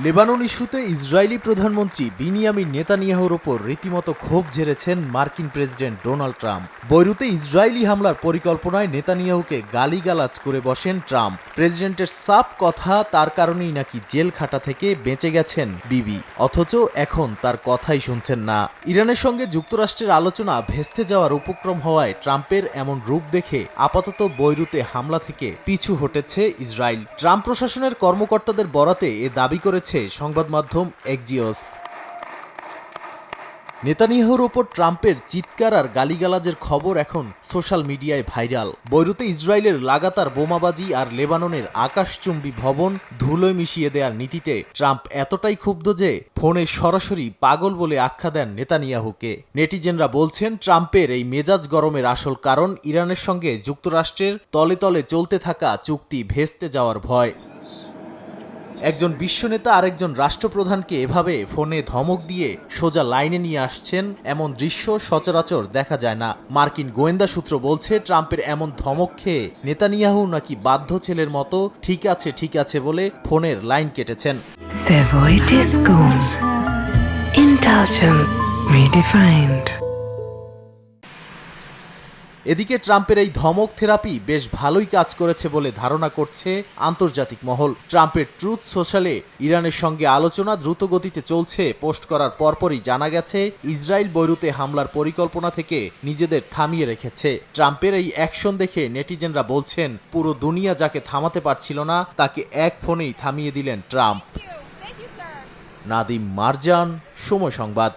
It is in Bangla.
লেবানন ইস্যুতে ইসরায়েলি প্রধানমন্ত্রী বিনিয়ামিন নেতানিয়াহুর ওপর রীতিমতো ক্ষোভ ঝেড়েছেন মার্কিন প্রেসিডেন্ট ডোনাল্ড ট্রাম্প। বৈরুতে ইসরায়েলি হামলার পরিকল্পনায় নেতানিয়াহুকে গালিগালাজ করে বসেন ট্রাম্প। প্রেসিডেন্টের সাফ কথা, তার কারণেই নাকি জেল খাটা থেকে বেঁচে গেছেন বিবি, অথচ এখন তার কথাই শুনছেন না। ইরানের সঙ্গে যুক্তরাষ্ট্রের আলোচনা ভেস্তে যাওয়ার উপক্রম হওয়ায় ট্রাম্পের এমন রূপ দেখে আপাতত বৈরুতে হামলা থেকে পিছু হটেছে ইসরায়েল। ট্রাম্প প্রশাসনের কর্মকর্তাদের বরাতে এ দাবি করেছে সংবাদ মাধ্যম এক্সিওস। নেতানিয়াহুর ওপর ট্রাম্পের চিৎকার আর গালিগালাজের খবর এখন সোশ্যাল মিডিয়ায় ভাইরাল। বৈরুতে ইসরায়েলের লাগাতার বোমাবাজি আর লেবাননের আকাশচুম্বী ভবন ধুলোয় মিশিয়ে দেওয়ার নীতিতে ট্রাম্প এতটাই ক্ষুব্ধ যে ফোনে সরাসরি পাগল বলে আখ্যা দেন নেতানিয়াহুকে। নেটিজেনরা বলছেন, ট্রাম্পের এই মেজাজ গরমের আসল কারণ ইরানের সঙ্গে যুক্তরাষ্ট্রের তলে তলে চলতে থাকা চুক্তি ভেস্তে যাওয়ার ভয়। একজন বিশ্বনেতা আরেকজন রাষ্ট্রপ্রধানকে এভাবে ফোনে ধমক দিয়ে সোজা লাইনে নিয়ে আসছেন, এমন দৃশ্য সচরাচর দেখা যায় না। মার্কিন গোয়েন্দা সূত্র বলছে, ট্রাম্পের এমন ধমক খেয়ে নেতানিয়াহু নাকি বাধ্য ছেলের মতো ঠিক আছে বলে ফোনের line কেটেছেন। Savoy Disco. Indulgence redefined. এদিকে ট্রাম্পের এই ধমক থেরাপি বেশ ভালোই কাজ করেছে বলে ধারণা করছে আন্তর্জাতিক মহল। ট্রাম্পের ট্রুথ সোশ্যালে ইরানের সঙ্গে আলোচনা দ্রুত গতিতে চলছে পোস্ট করার পরপরই জানা গেছে, ইসরায়েল বৈরুতে হামলার পরিকল্পনা থেকে নিজেদের থামিয়ে রেখেছে। ট্রাম্পের এই অ্যাকশন দেখে নেটিজেনরা বলছেন, পুরো দুনিয়া যাকে থামাতে পারছিল না তাকে এক ফোনেই থামিয়ে দিলেন ট্রাম্প। নাদিম মারজান, সময় সংবাদ।